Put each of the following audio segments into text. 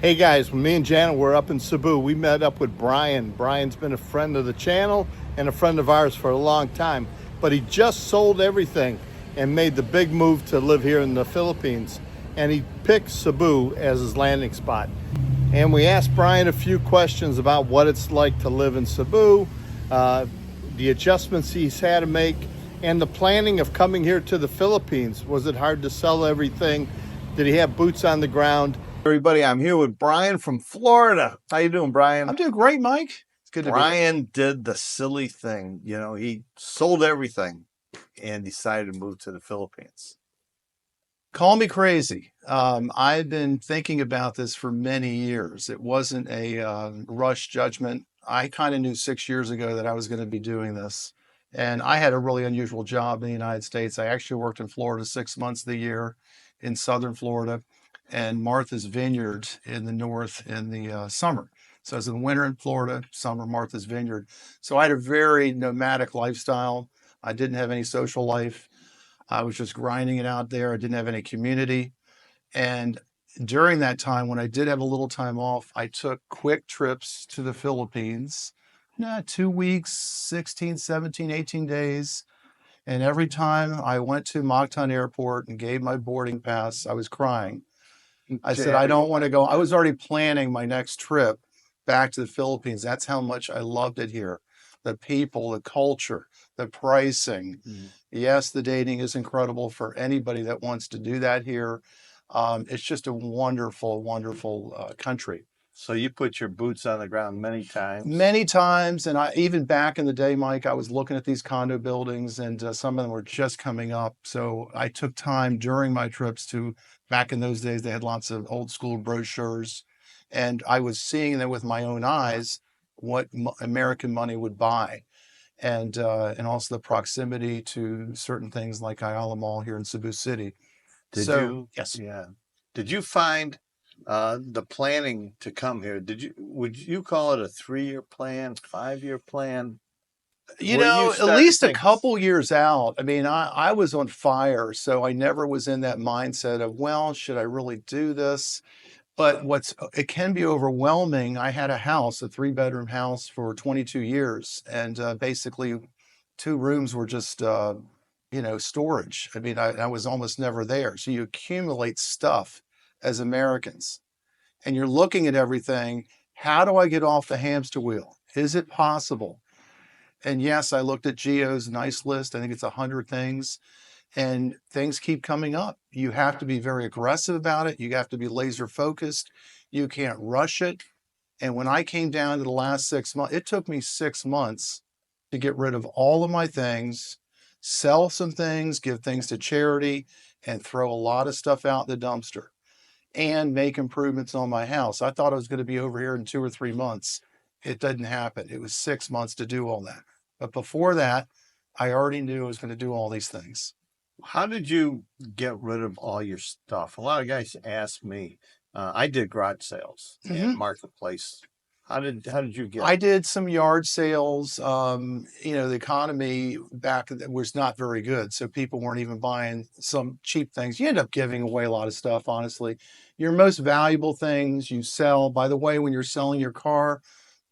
Hey guys, me and Janet were up in Cebu. We met up with Brian. Brian's been a friend of the channel and a friend of ours for a long time, but he just sold everything and made the big move to live here in the Philippines. And he picked Cebu as his landing spot. And we asked Brian a few questions about what it's like to live in Cebu, the adjustments he's had to make, and the planning of coming here to the Philippines. Was it hard to sell everything? Did he have boots on the ground? Everybody, I'm here with Brian from Florida. How you doing, Brian? I'm doing great, Mike. It's good to be here. Brian did the silly thing. You know, he sold everything and decided to move to the Philippines. Call me crazy. I've been thinking about this for many years. It wasn't a rush judgment. I kind of knew 6 years ago that I was going to be doing this. And I had a really unusual job in the United States. I actually worked in Florida 6 months of the year in southern Florida, and Martha's Vineyard in the north in the summer. So I was in winter in Florida, summer Martha's Vineyard. So I had a very nomadic lifestyle. I didn't have any social life. I was just grinding it out there. I didn't have any community. And during that time, when I did have a little time off, I took quick trips to the Philippines, 2 weeks, 16, 17, 18 days. And every time I went to Mactan Airport and gave my boarding pass, I was crying. I said, I don't want to go. I was already planning my next trip back to the Philippines. That's how much I loved it here. The people, the culture, the pricing. Yes, the dating is incredible for anybody that wants to do that here. It's just a wonderful, wonderful country. So you put your boots on the ground many times? Many times. And even back in the day, Mike, I was looking at these condo buildings and some of them were just coming up. So I took time during my trips to, back in those days, they had lots of old school brochures. And I was seeing them with my own eyes, what American money would buy. And also the proximity to certain things like Ayala Mall here in Cebu City. Yes. Yeah. Did you find the planning to come here? Would you call it a 3-year plan, 5-year plan? You know, at least a couple years out. I mean, I was on fire, so I never was in that mindset of, well, should I really do this? But it can be overwhelming. I had a house, a 3-bedroom house for 22 years, and basically 2 rooms were just, storage. I mean, I was almost never there. So you accumulate stuff as Americans, and you're looking at everything. How do I get off the hamster wheel? Is it possible? And yes, I looked at Gio's nice list. I think it's 100 things. And things keep coming up. You have to be very aggressive about it. You have to be laser focused. You can't rush it. And when I came down to the last 6 months, it took me 6 months to get rid of all of my things, sell some things, give things to charity, and throw a lot of stuff out the dumpster and make improvements on my house. I thought I was going to be over here in 2 or 3 months. It didn't happen. It was 6 months to do all that. But before that, I already knew I was going to do all these things. How did you get rid of all your stuff? A lot of guys ask me. I did garage sales and marketplace. How did you get? I did some yard sales. The economy back then was not very good, so people weren't even buying some cheap things. You end up giving away a lot of stuff, honestly. Your most valuable things you sell. By the way, when you're selling your car,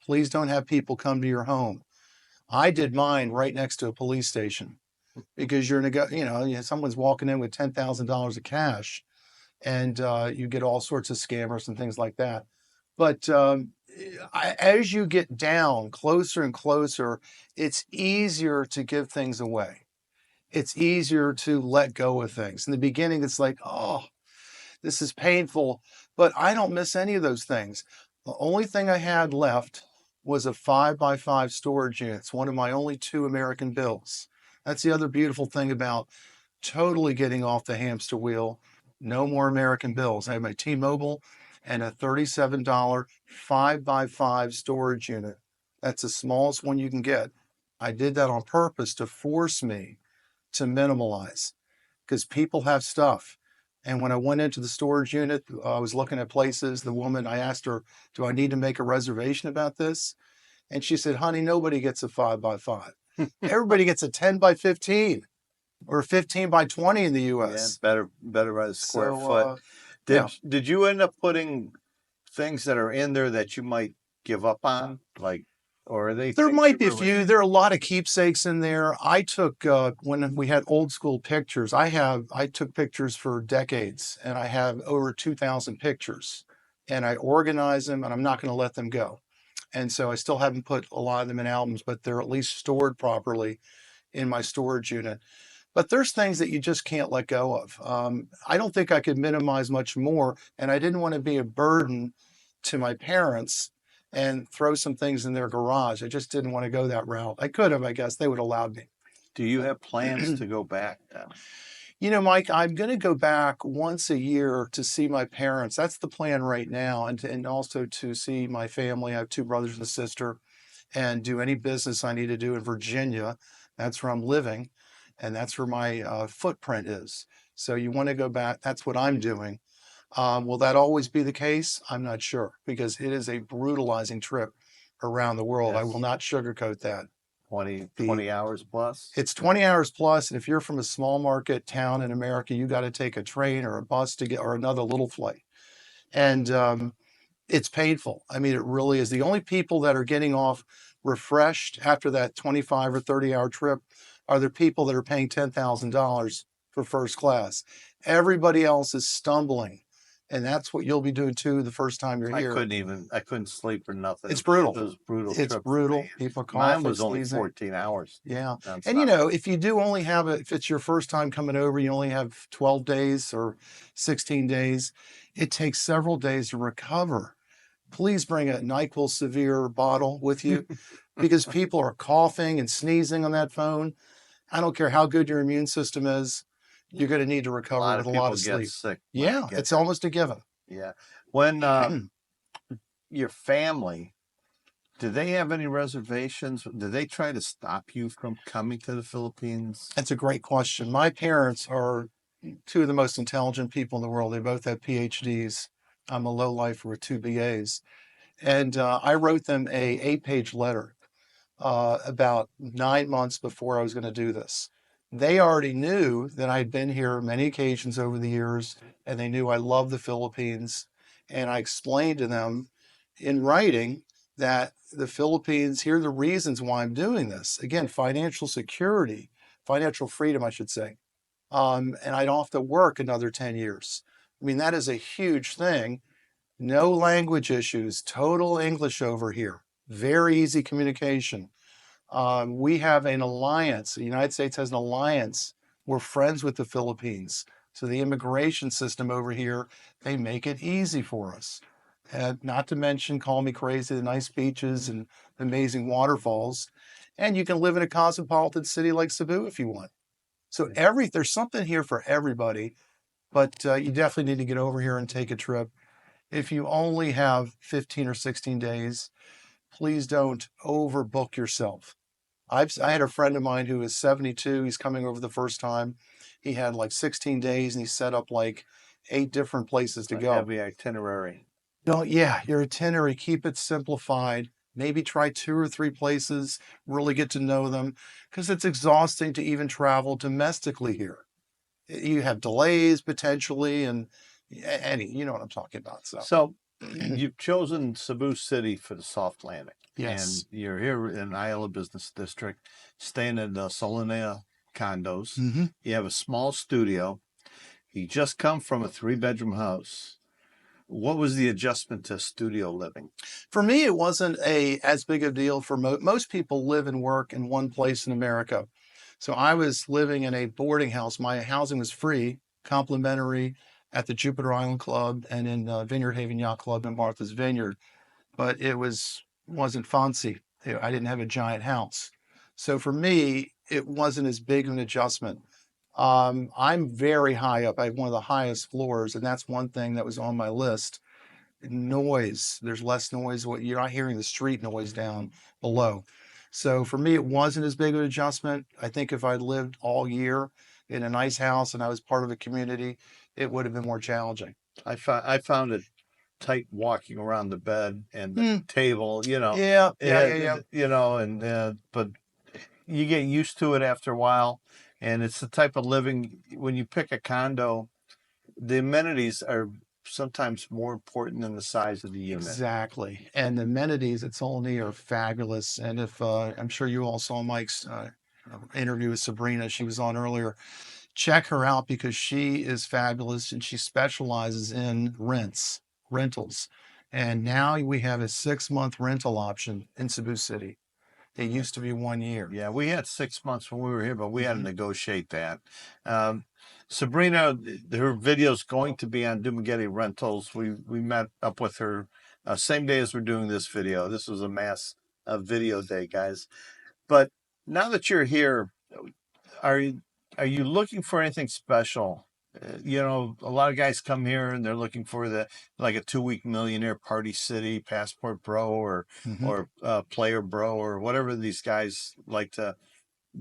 please don't have people come to your home. I did mine right next to a police station. Because someone's walking in with $10,000 of cash, and you get all sorts of scammers and things like that. But as you get down closer and closer, it's easier to give things away. It's easier to let go of things. In the beginning, it's like, oh, this is painful, but I don't miss any of those things. The only thing I had left was a 5x5 storage unit. It's one of my only 2 American bills. That's the other beautiful thing about totally getting off the hamster wheel. No more American bills. I have my T-Mobile and a $37 5x5 storage unit. That's the smallest one you can get. I did that on purpose to force me to minimalize because people have stuff. And when I went into the storage unit, I was looking at places. The woman, I asked her, do I need to make a reservation about this? And she said, honey, nobody gets a 5x5. Everybody gets a 10x15 or 15x20 in the U.S. Yeah, better by the square foot. Did you end up putting things that are in there that you might give up on, like, or are they? There things might you be a really- few. There are a lot of keepsakes in there. I took when we had old school pictures. I took pictures for decades, and I have over 2,000 pictures, and I organize them, and I'm not going to let them go. And so I still haven't put a lot of them in albums, but they're at least stored properly in my storage unit. But there's things that you just can't let go of. I don't think I could minimize much more, and I didn't want to be a burden to my parents and throw some things in their garage. I just didn't want to go that route. I could have, I guess. They would have allowed me. Do you have plans to go back then? You know, Mike, I'm going to go back once a year to see my parents. That's the plan right now, and also to see my family. I have two brothers and a sister, and do any business I need to do in Virginia. That's where I'm living, and that's where my footprint is. So you want to go back. That's what I'm doing. Will that always be the case? I'm not sure, because it is a brutalizing trip around the world. I will Yes. not sugarcoat that. 20 hours plus? It's 20 hours plus, and if you're from a small market town in America, you got to take a train or a bus to get, or another little flight. And it's painful. I mean, it really is. The only people that are getting off refreshed after that 25 or 30-hour trip are the people that are paying $10,000 for first class. Everybody else is stumbling. And that's what you'll be doing too the first time you're here. I couldn't sleep or nothing. It's brutal. It was brutal. It's trip for brutal. me. People coughing, Mine was only sneezing. 14 hours. Yeah. nonstop. And you know, if you do only have if it's your first time coming over, you only have 12 days or 16 days, it takes several days to recover. Please bring a NyQuil Severe bottle with you, because people are coughing and sneezing on that phone. I don't care how good your immune system is, you're going to need to recover with a lot of people get sleep. sick. Yeah, it's almost a given. Yeah. When your family, do they have any reservations? Do they try to stop you from coming to the Philippines? That's a great question. My parents are two of the most intelligent people in the world. They both have PhDs. I'm a lowlifer with two BAs. And I wrote them a 8-page letter about 9 months before I was going to do this. They already knew that I'd been here many occasions over the years, and they knew I loved the Philippines. And I explained to them in writing that the Philippines, here are the reasons why I'm doing this. Again, financial security, financial freedom, I should say. And I don't have to work another 10 years. I mean, that is a huge thing. No language issues, total English over here, very easy communication. We have an alliance. The United States has an alliance. We're friends with the Philippines. So the immigration system over here, they make it easy for us. And not to mention, call me crazy, the nice beaches and amazing waterfalls. And you can live in a cosmopolitan city like Cebu if you want. So there's something here for everybody, but you definitely need to get over here and take a trip. If you only have 15 or 16 days, please don't overbook yourself. I had a friend of mine who is 72. He's coming over the first time. He had like 16 days and he set up like 8 different places to go. Heavy itinerary. No, yeah, your itinerary, keep it simplified. Maybe try 2 or 3 places, really get to know them, because it's exhausting to even travel domestically here. You have delays potentially, and you know what I'm talking about. So you've chosen Cebu City for the soft landing. Yes. And you're here in Ayala Business District, staying at the Solanea condos. Mm-hmm. You have a small studio. You just come from a 3-bedroom house. What was the adjustment to studio living? For me, it wasn't as big a deal. For most people live and work in one place in America. So I was living in a boarding house. My housing was free, complimentary at the Jupiter Island Club and in Vineyard Haven Yacht Club in Martha's Vineyard. But it wasn't fancy. I didn't have a giant house. So for me, it wasn't as big of an adjustment. I'm very high up. I have one of the highest floors, and that's one thing that was on my list. Noise. There's less noise. You're not hearing the street noise down below. So for me, it wasn't as big of an adjustment. I think if I'd lived all year in a nice house and I was part of a community, it would have been more challenging. I found it tight walking around the bed and the table, you know. Yeah. You know, but you get used to it after a while. And it's the type of living, when you pick a condo, the amenities are sometimes more important than the size of the unit. Exactly. And the amenities it's only are fabulous. And if I'm sure you all saw Mike's interview with Sabrina, she was on earlier. Check her out because she is fabulous and she specializes in rentals. And now we have a 6-month rental option in Cebu City. It used to be 1 year. Yeah, we had 6 months when we were here, but we had to Mhm. negotiate that. Sabrina, her video's going to be on Dumaguete Rentals. We met up with her same day as we're doing this video. This was a mass video day, guys. But now that you're here, are you looking for anything special? You know, a lot of guys come here and they're looking for like a 2-week millionaire party city, passport bro, or Mhm. player bro, or whatever these guys like to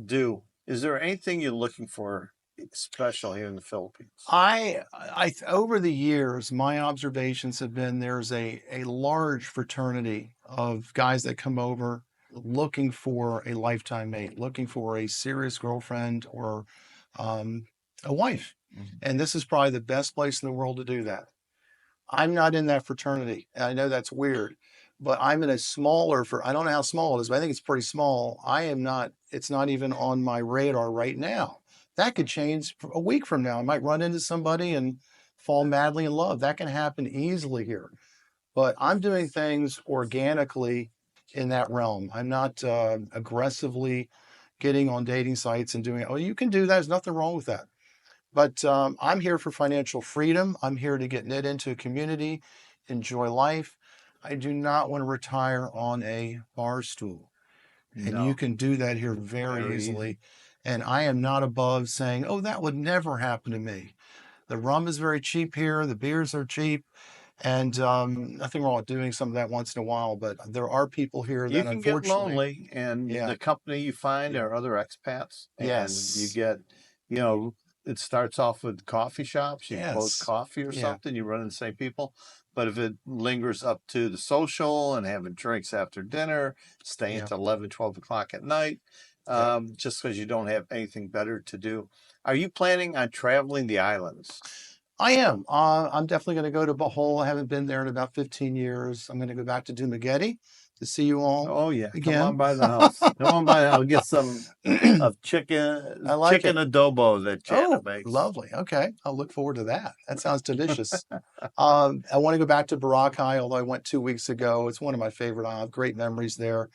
do. Is there anything you're looking for special here in the Philippines? Over the years, my observations have been there's a large fraternity of guys that come over looking for a lifetime mate, looking for a serious girlfriend or a wife. And this is probably the best place in the world to do that. I'm not in that fraternity. I know that's weird, but I'm in a smaller I don't know how small it is, but I think it's pretty small. I am not, it's not even on my radar right now. That could change a week from now. I might run into somebody and fall madly in love. That can happen easily here. But I'm doing things organically in that realm. I'm not aggressively getting on dating sites and doing, oh, you can do that. There's nothing wrong with that. But I'm here for financial freedom. I'm here to get knit into a community, enjoy life. I do not want to retire on a bar stool. And you No, can do that here very very easily. easy. And I am not above saying, oh, that would never happen to me. The rum is very cheap here. The beers are cheap. And nothing wrong with doing some of that once in a while. But there are people here You that can get unfortunately, lonely, and yeah, the company you find yeah, are other expats, and you yes, get, you know, it starts off with coffee shops. You both yes, coffee or yeah, something, you run into the same people. But if it lingers up to the social and having drinks after dinner, staying yeah, to 11, 12 o'clock at night, yeah. just because you don't have anything better to do. Are you planning on traveling the islands? I am. I'm definitely going to go to Bohol. I haven't been there in about 15 years. I'm going to go back to Dumaguete to see you all Oh yeah, come on again. by the house. Come on by. I'll get some I of chicken like chicken it. adobo that Jana Oh, makes. lovely. Okay. I'll look forward to that. That sounds delicious. I want to go back to Boracay, although I went 2 weeks ago. It's one of my favorite islands. Great memories there.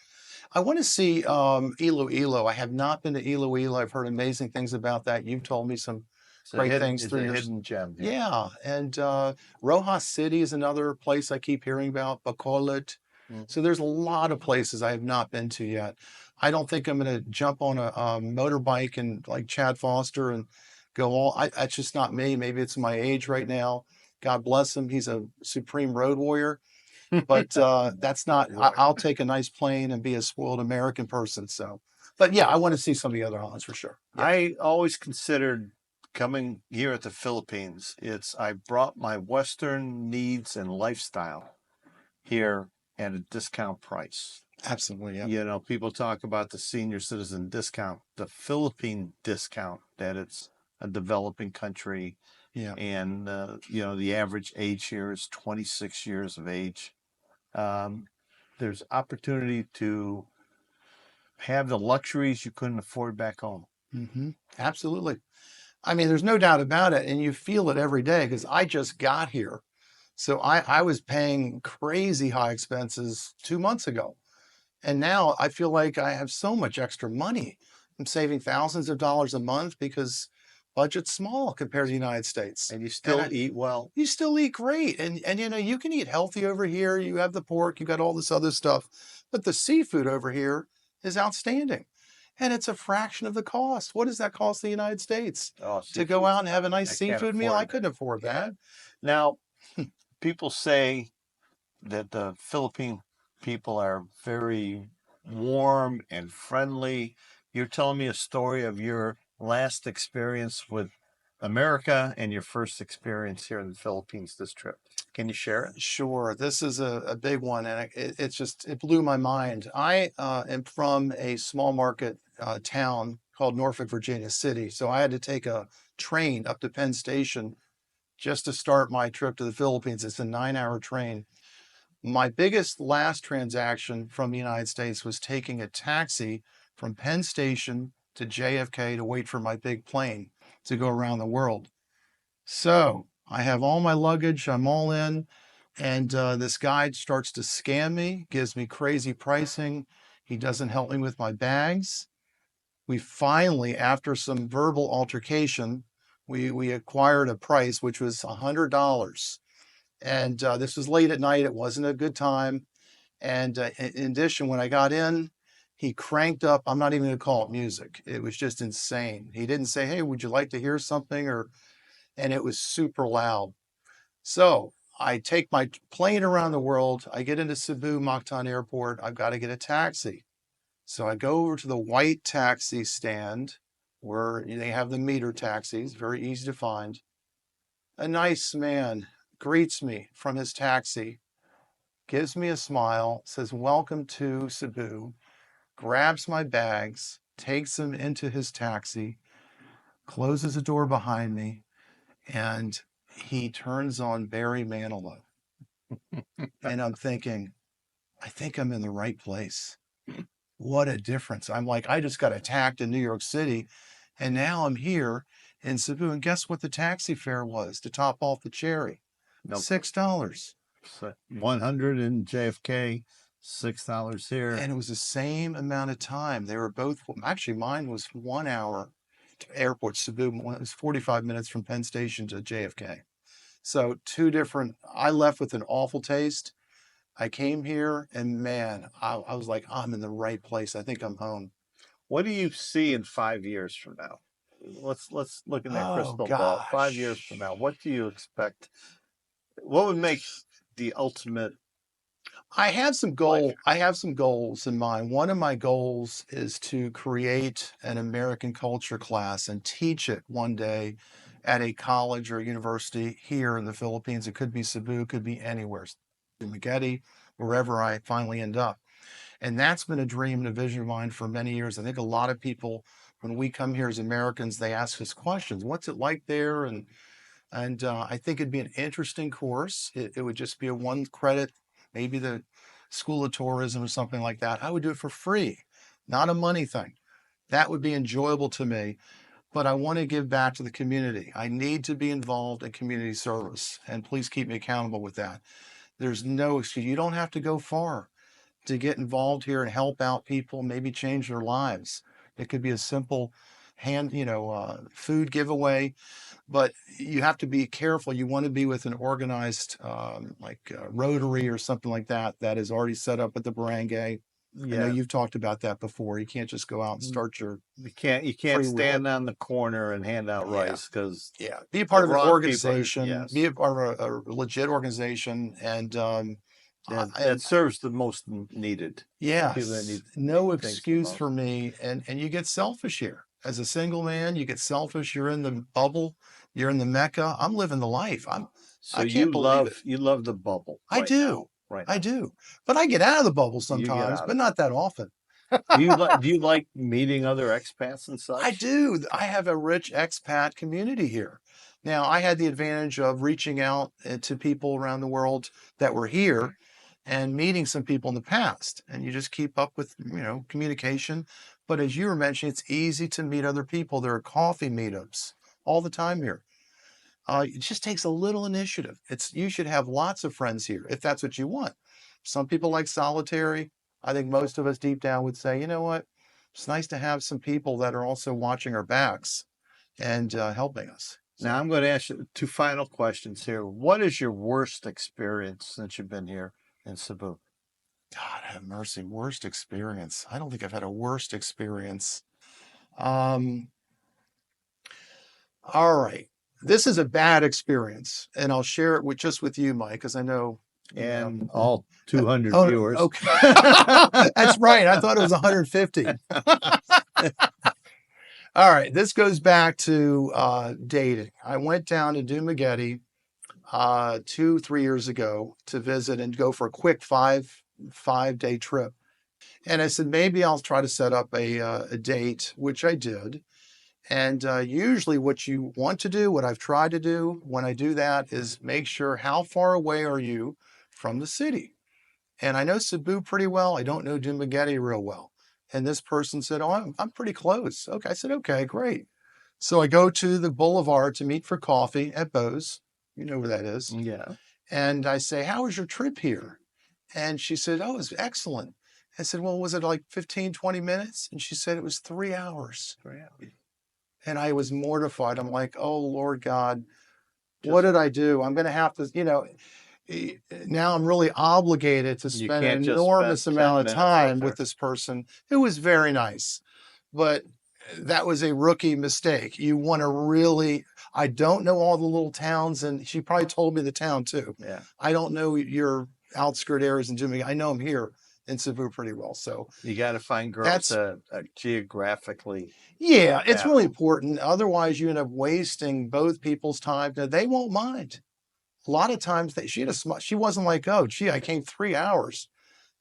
I want to see Iloilo. I have not been to Iloilo. I've heard amazing things about that. You've told me some great things It's through a your hidden gem here. yeah, and Rojas City is another place I keep hearing about, Bacolod. Mm. So there's a lot of places I have not been to yet. I don't think I'm going to jump on a motorbike and like Chad Foster and go all. That's just not me. Maybe it's my age right now. God bless him. He's a supreme road warrior. But that's not. I'll take a nice plane and be a spoiled American person. So, but yeah, I want to see some of the other islands for sure. Yeah. I always considered coming here at the Philippines. I brought my Western needs and lifestyle here at a discount price. Absolutely. Yeah. You know, people talk about the senior citizen discount, the Philippine discount, that it's a developing country. Yeah. And, you know, the average age here is 26 years of age. There's opportunity to have the luxuries you couldn't afford back home. Mm-hmm. Absolutely. I mean, there's no doubt about it. And you feel it every day because I just got here. So I was paying crazy high expenses 2 months ago. And now I feel like I have so much extra money. I'm saving thousands of dollars a month because budget's small compared to the United States. And you And still eat well. you still eat great. And you know, you can eat healthy over here. You have the pork, you got all this other stuff. But the seafood over here is outstanding. And it's a fraction of the cost. What does that cost the United States? Oh, To go out and have a nice I can't seafood meal? I afford couldn't that. afford that. Now, people say that the Philippine people are very warm and friendly. You're telling me a story of your last experience with America and your first experience here in the Philippines this trip. Can you share it? Sure, this is a big one, and it blew my mind. I am from a small market town called Norfolk, Virginia City, so I had to take a train up to Penn Station just to start my trip to the Philippines. It's a 9-hour train. My biggest last transaction from the United States was taking a taxi from Penn Station to JFK to wait for my big plane to go around the world. So I have all my luggage, I'm all in, and this guy starts to scam me, gives me crazy pricing. He doesn't help me with my bags. We finally, after some verbal altercation, we acquired a price which was $100. And this was late at night. It wasn't a good time. And in addition, when I got in, he cranked up. I'm not even going to call it music. It was just insane. He didn't say, "Hey, would you like to hear something?" And it was super loud. So I take my plane around the world. I get into Cebu, Mactan Airport. I've got to get a taxi. So I go over to the white taxi stand where they have the meter taxis, very easy to find. A nice man greets me from his taxi, gives me a smile, says, "Welcome to Cebu," grabs my bags, takes them into his taxi, closes the door behind me, and he turns on Barry Manilow. And I'm thinking, I think I'm in the right place. What a difference. I'm like, I just got attacked in New York City, and now I'm here in Cebu. And guess what the taxi fare was to top off the cherry? Nope. $6. So 100 in JFK, $6 here. And it was the same amount of time. They were both, actually, mine was 1 hour to airport, Cebu. It was 45 minutes from Penn Station to JFK. So two different, I left with an awful taste. I came here and man, I was like, I'm in the right place. I think I'm home. What do you see in 5 years from now? Let's look in that Oh, crystal ball. 5 years from now, what do you expect? What would make the ultimate? I have some goals in mind. One of my goals is to create an American culture class and teach it one day at a college or university here in the Philippines. It could be Cebu, could be anywhere, Dumaguete, wherever I finally end up. And that's been a dream and a vision of mine for many years. I think a lot of people, when we come here as Americans, they ask us questions. What's it like there? And I think it'd be an interesting course. It would just be a 1 credit, maybe the School of Tourism or something like that. I would do it for free, not a money thing. That would be enjoyable to me, but I want to give back to the community. I need to be involved in community service, and please keep me accountable with that. There's no excuse. You don't have to go far to get involved here and help out people, maybe change their lives. It could be a simple food giveaway, but you have to be careful. You want to be with an organized, Rotary or something like that, that is already set up at the barangay. I know you've talked about that before. You can't just go out and start your. You can't stand on the corner and hand out rice because be a part of an wrong organization. people, yes. Be a part of a legit organization, and that serves the most needed. yes, People that need no things the excuse most. for me. And you get selfish here as a single man. You get selfish. You're in the bubble. You're in the Mecca. I'm living the life. So I can't believe it. you love the bubble. I right do. now, right now. I do. But I get out of the bubble You get sometimes, out but of not that often. Do you like meeting other expats and such? I do. I have a rich expat community here. Now, I had the advantage of reaching out to people around the world that were here and meeting some people in the past. And you just keep up with, communication. But as you were mentioning, it's easy to meet other people. There are coffee meetups all the time here. It just takes a little initiative. You should have lots of friends here if that's what you want. Some people like solitary. I think most of us deep down would say, you know what? It's nice to have some people that are also watching our backs and helping us. Now I'm going to ask you 2 final questions here. What is your worst experience since you've been here in Cebu? God have mercy. Worst experience. I don't think I've had a worst experience. All right. This is a bad experience, and I'll share it with you, Mike, because I know. And all 200 Oh, viewers. okay. That's right. I thought it was 150. All right. This goes back to dating. I went down to Dumaguete 2-3 years ago to visit and go for a quick 5-day trip. And I said, maybe I'll try to set up a date, which I did. And usually what you want to do, what I've tried to do when I do that is make sure how far away are you from the city. And I know Cebu pretty well. I don't know Dumaguete real well. And this person said, oh, I'm pretty close. Okay. I said, okay, great. So I go to the boulevard to meet for coffee at Bo's. You know where that is. Yeah. And I say, how was your trip here? And she said, oh, it was excellent. I said, well, was it like 15, 20 minutes? And she said it was 3 hours. 3 hours. And I was mortified. I'm like, oh, Lord God, what did I do? I'm going to have to, now I'm really obligated to You spend can't an just enormous spend 10 amount of minutes time with with her. this person who was very nice. But that was a rookie mistake. You want to really, I don't know all the little towns, and she probably told me the town too. Yeah. I don't know your outskirt areas in Jimmy. I know them here in Cebu pretty well. So You got to find girls that's, that are geographically. yeah, it's really Yeah. important. Otherwise, you end up wasting both people's time. Now, they won't mind. A lot of times, she wasn't like, oh, gee, I came 3 hours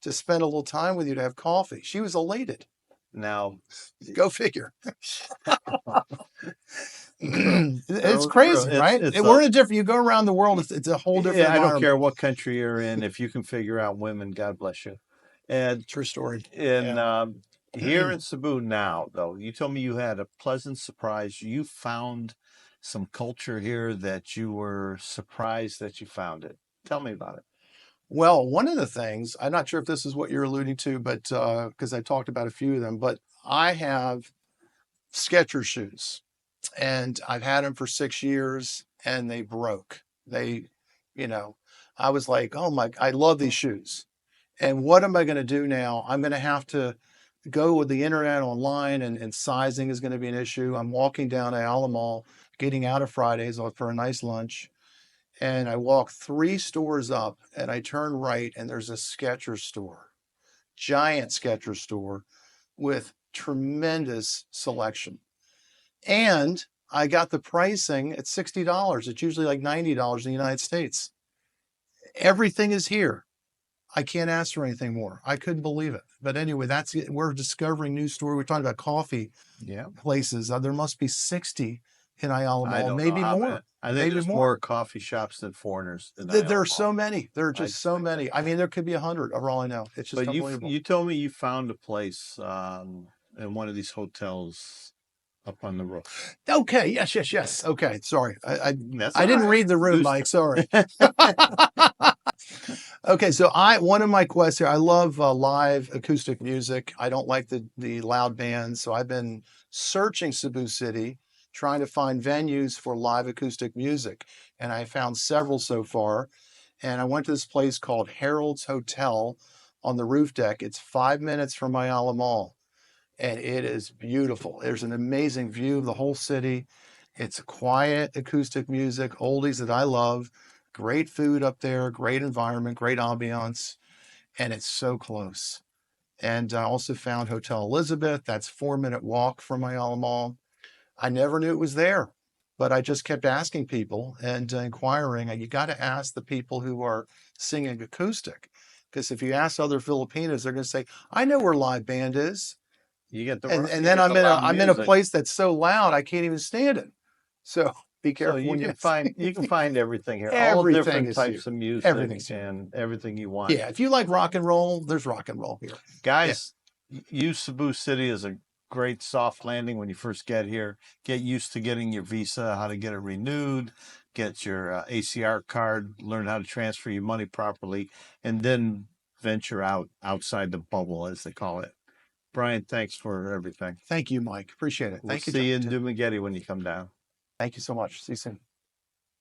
to spend a little time with you to have coffee. She was elated. Now, Go figure. It's true. crazy, right? It's We're in a different, you go around the world, it's a whole different I don't environment. care what country you're in. If you can figure out women, God bless you. And True story. here in Cebu now, though, you told me you had a pleasant surprise. You found some culture here that you were surprised that you found it. Tell me about it. Well, one of the things, I'm not sure if this is what you're alluding to, but because I talked about a few of them, but I have Skechers shoes and I've had them for 6 years and they broke. I was like, oh my, I love these shoes. And what am I going to do now? I'm going to have to go with the internet online, and sizing is going to be an issue. I'm walking down Ayala Mall, getting out of Fridays for a nice lunch. And I walk 3 stores up and I turn right and there's a Skechers store, giant Skechers store with tremendous selection. And I got the pricing at $60. It's usually like $90 in the United States. Everything is here. I can't ask for anything more. I couldn't believe it. But anyway, we're discovering new stores. We're talking about coffee places. There must be 60 in Ayala I Mall, don't maybe know how more. many. I think Maybe there's more. more coffee shops than foreigners. There are so many. There are just so many. I mean, there could be 100 for all I know. It's just unbelievable. You told me you found a place in one of these hotels up on the roof. Okay. Yes. Okay. Sorry. I That's didn't all right. read the room, Mike. Sorry. Okay. So one of my quests here, I love live acoustic music. I don't like the loud bands. So I've been searching Cebu City, trying to find venues for live acoustic music. And I found several so far. And I went to this place called Harold's Hotel on the roof deck. It's 5 minutes from Ayala Mall. And it is beautiful. There's an amazing view of the whole city. It's quiet acoustic music, oldies that I love. Great food up there, great environment, great ambiance, and it's so close. And I also found Hotel Elizabeth. That's 4-minute walk from Ayala Mall. I never knew it was there, but I just kept asking people and inquiring. And you got to ask the people who are singing acoustic, because if you ask other Filipinos, they're going to say, "I know where live band is." You get the And then I'm in a place that's so loud I can't even stand it. So be careful. So you can find everything here. All Everything different is types here. of music Everything's here. and everything you want. Yeah, if you like rock and roll, there's rock and roll here. Guys, use Cebu City as a great soft landing when you first get here. Get used to getting your visa, how to get it renewed, get your ACR card, learn how to transfer your money properly, and then venture outside the bubble, as they call it. Brian, thanks for everything. Thank you, Mike. Appreciate it. We'll Thank you. see you in Dumaguete when you come down. Thank you so much. See you soon.